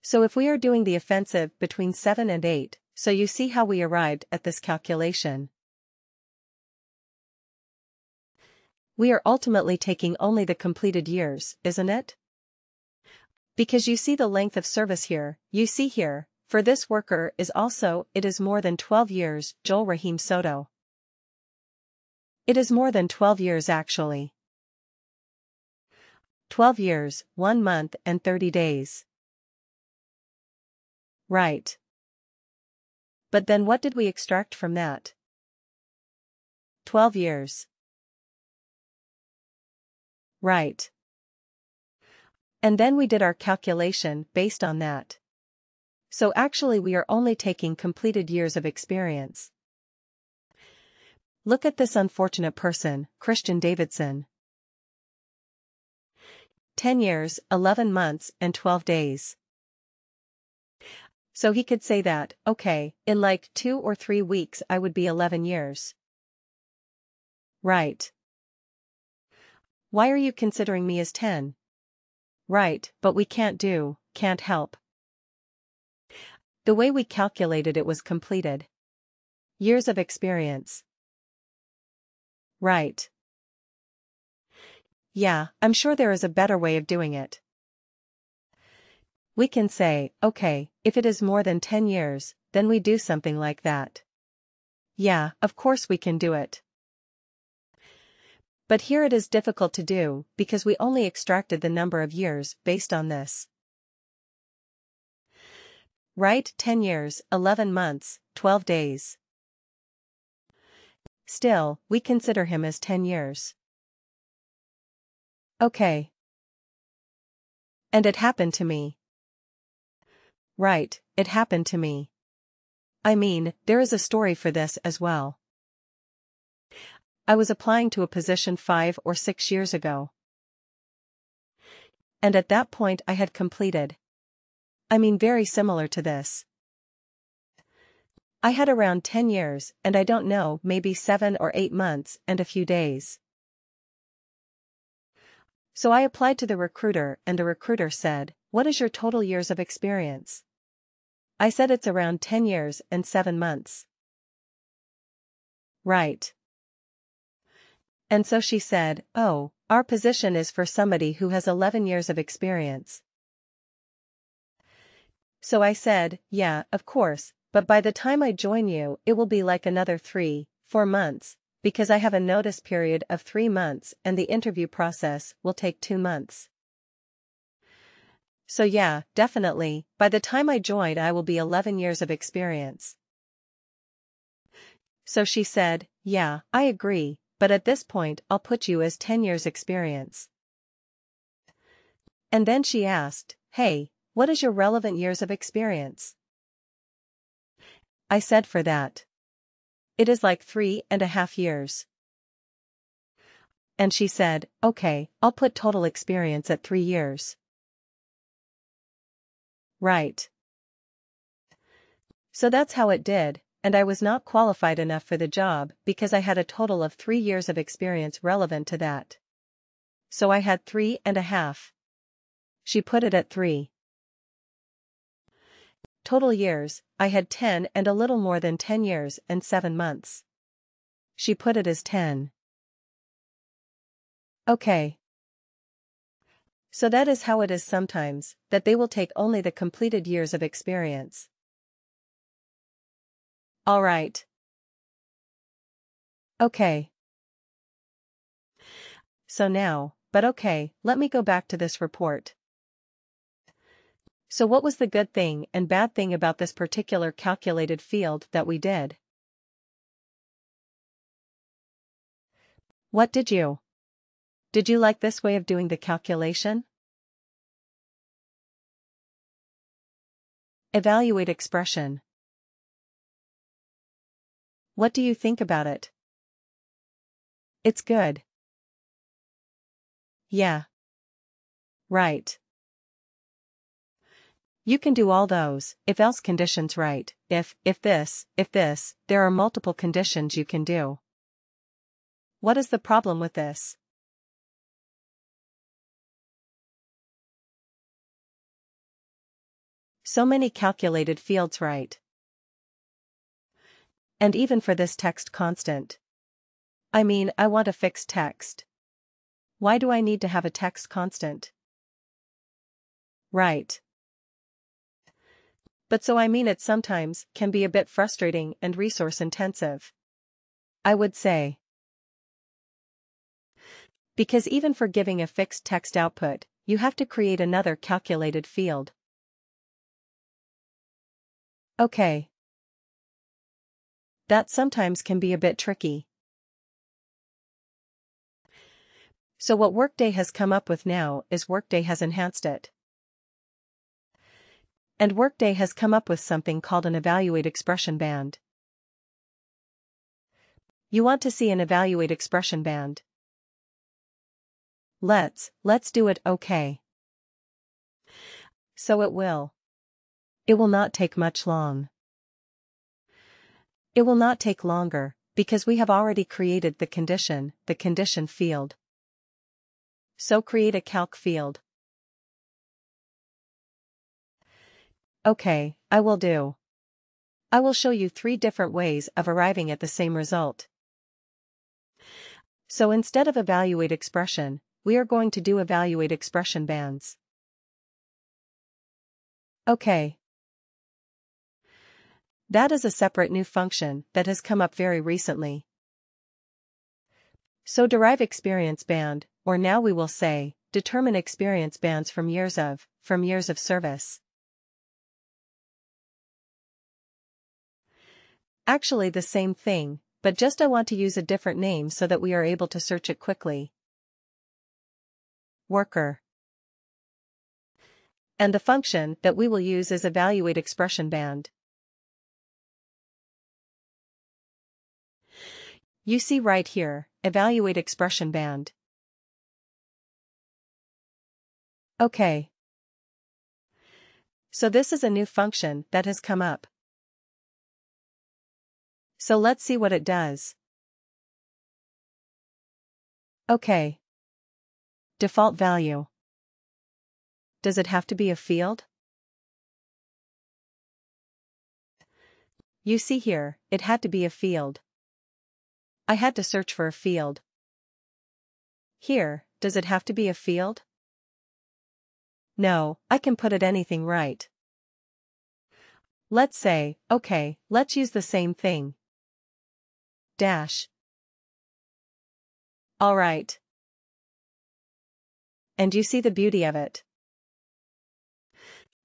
So if we are doing the offensive between 7 and 8, so you see how we arrived at this calculation. We are ultimately taking only the completed years, isn't it? Because you see the length of service here, you see here, for this worker is also, it is more than 12 years, Joel Rahim Soto. It is more than 12 years actually. 12 years, 1 month and 30 days. Right. But then what did we extract from that? 12 years. Right. And then we did our calculation based on that. So actually we are only taking completed years of experience. Look at this unfortunate person, Christian Davidson. 10 years, 11 months and 12 days. So he could say that, okay, in like 2 or 3 weeks I would be 11 years. Right. Why are you considering me as 10? Right, but we can't help. The way we calculated it was completed years of experience. Right. Yeah, I'm sure there is a better way of doing it. We can say, okay, if it is more than 10 years, then we do something like that. Yeah, of course we can do it. But here it is difficult to do, because we only extracted the number of years based on this. Right, 10 years, 11 months, 12 days. Still, we consider him as 10 years. Okay. And it happened to me. Right, it happened to me. I mean, there is a story for this as well. I was applying to a position 5 or 6 years ago. And at that point I had completed. I mean very similar to this. I had around 10 years and I don't know, maybe 7 or 8 months and a few days. So I applied to the recruiter and the recruiter said, "What is your total years of experience?" I said it's around 10 years and 7 months. Right. And so she said, "Oh, our position is for somebody who has 11 years of experience." So I said, "Yeah, of course, but by the time I join you it will be like another 3-4 months, because I have a notice period of 3 months and the interview process will take 2 months. So yeah, definitely, by the time I join I will be 11 years of experience." So she said, "Yeah, I agree, but at this point I'll put you as 10 years experience." And then she asked, "Hey, what is your relevant years of experience?" I said for that. It is like 3.5 years. And she said, "Okay, I'll put total experience at 3 years." Right. So that's how it did, and I was not qualified enough for the job because I had a total of 3 years of experience relevant to that. So I had 3.5. She put it at 3. Total years, I had 10 and a little more than 10 years and 7 months. She put it as 10. Okay. So that is how it is sometimes, that they will take only the completed years of experience. All right. Okay. So now, but okay, let me go back to this report. So what was the good thing and bad thing about this particular calculated field that we did? What did you like this way of doing the calculation? Evaluate expression. What do you think about it? It's good. Yeah. Right. You can do all those, if-else conditions right, if this, there are multiple conditions you can do. What is the problem with this? So many calculated fields, right? And even for this text constant. I mean, I want a fixed text. Why do I need to have a text constant? Right. But so I mean it sometimes can be a bit frustrating and resource intensive. I would say. Because even for giving a fixed text output, you have to create another calculated field. Okay. That sometimes can be a bit tricky. So what WorkDay has come up with now is WorkDay has enhanced it. And WorkDay has come up with something called an evaluate expression band. You want to see an evaluate expression band? Let's do it, okay. So it will. It will not take much long. It will not take longer, because we have already created the condition field. So create a calc field. Okay, I will do. I will show you 3 different ways of arriving at the same result. So instead of evaluate expression, we are going to do evaluate expression bands. Okay. That is a separate new function that has come up very recently. So derive experience band, or now we will say, determine experience bands from years of service. Actually the same thing, but just I want to use a different name so that we are able to search it quickly. Worker. And the function that we will use is evaluate expression band. You see right here, evaluate expression band. Okay. So this is a new function that has come up. So let's see what it does. Okay. Default value. Does it have to be a field? You see here, it had to be a field. I had to search for a field. Here, does it have to be a field? No, I can put it anything right. Let's say, okay, let's use the same thing. Dash. Alright. And you see the beauty of it.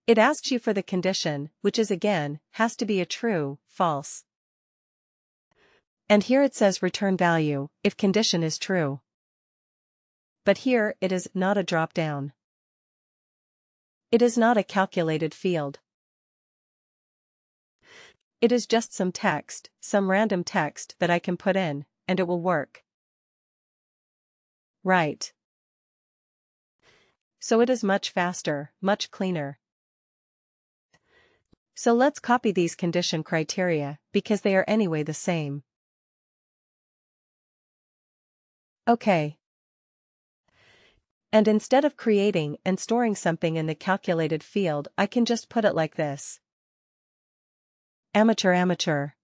It asks you for the condition, which is again, has to be a true, false. And here it says return value, if condition is true. But here it is not a drop-down. It is not a calculated field. It is just some text, some random text that I can put in, and it will work. Right. So it is much faster, much cleaner. So let's copy these condition criteria, because they are anyway the same. Okay. And instead of creating and storing something in the calculated field, I can just put it like this. Amateur.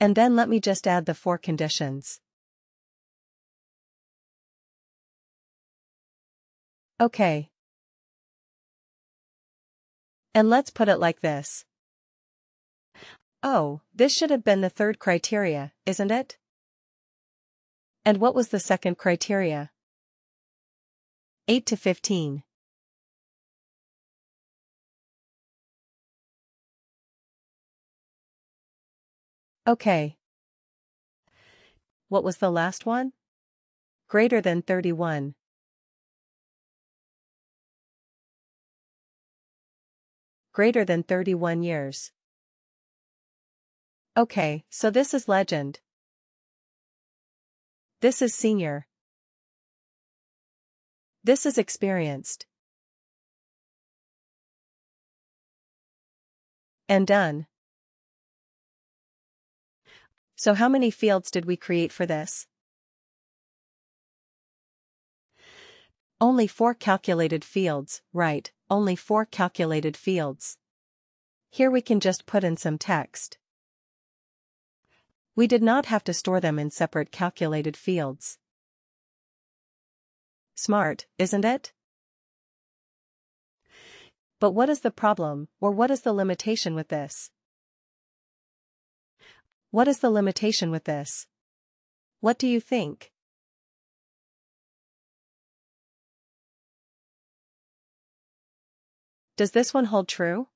And then let me just add the 4 conditions. Okay. And let's put it like this. Oh, this should have been the 3rd criteria, isn't it? And what was the 2nd criteria? 8 to 15. Okay. What was the last one? Greater than 31. Greater than 31 years. Okay, so this is legend. This is senior. This is experienced. And done. So how many fields did we create for this? Only 4 calculated fields, right, only 4 calculated fields. Here we can just put in some text. We did not have to store them in separate calculated fields. Smart, isn't it? But what is the problem, or what is the limitation with this? What is the limitation with this? What do you think? Does this one hold true?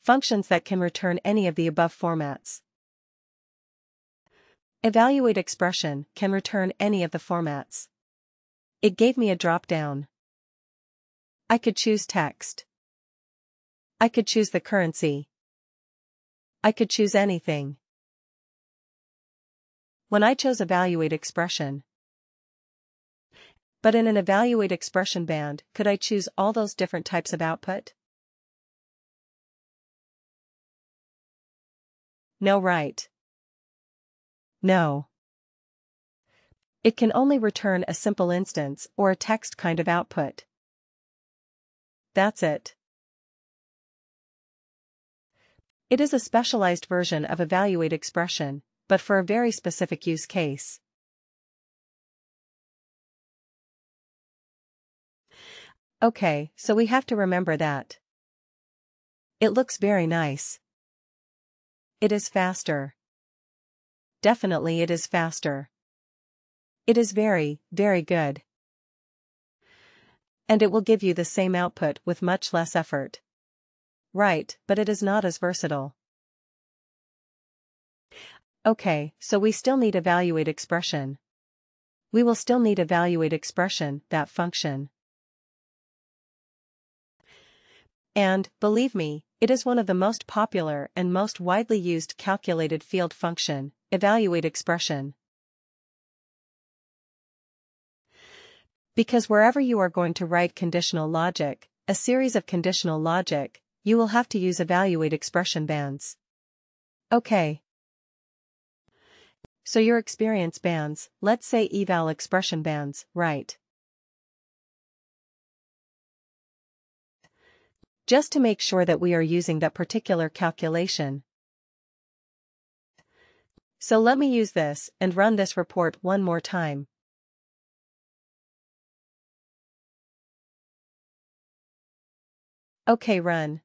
Functions that can return any of the above formats. Evaluate expression can return any of the formats. It gave me a drop-down. I could choose text. I could choose the currency. I could choose anything. When I chose evaluate expression. But in an evaluate expression band, could I choose all those different types of output? No, right? No. It can only return a simple instance or a text kind of output. That's it. It is a specialized version of evaluate expression, but for a very specific use case. Okay, so we have to remember that. It looks very nice. It is faster. Definitely it is faster. It is very, very good. And it will give you the same output with much less effort. Right, but it is not as versatile. Okay, so we still need evaluate expression. We will still need evaluate expression, that function. And, believe me, it is one of the most popular and most widely used calculated field function, evaluate expression. Because wherever you are going to write conditional logic, a series of conditional logic, you will have to use evaluate expression bands. Okay. So your experience bands, let's say eval expression bands, right? Just to make sure that we are using that particular calculation. So let me use this and run this report one more time. Okay, run.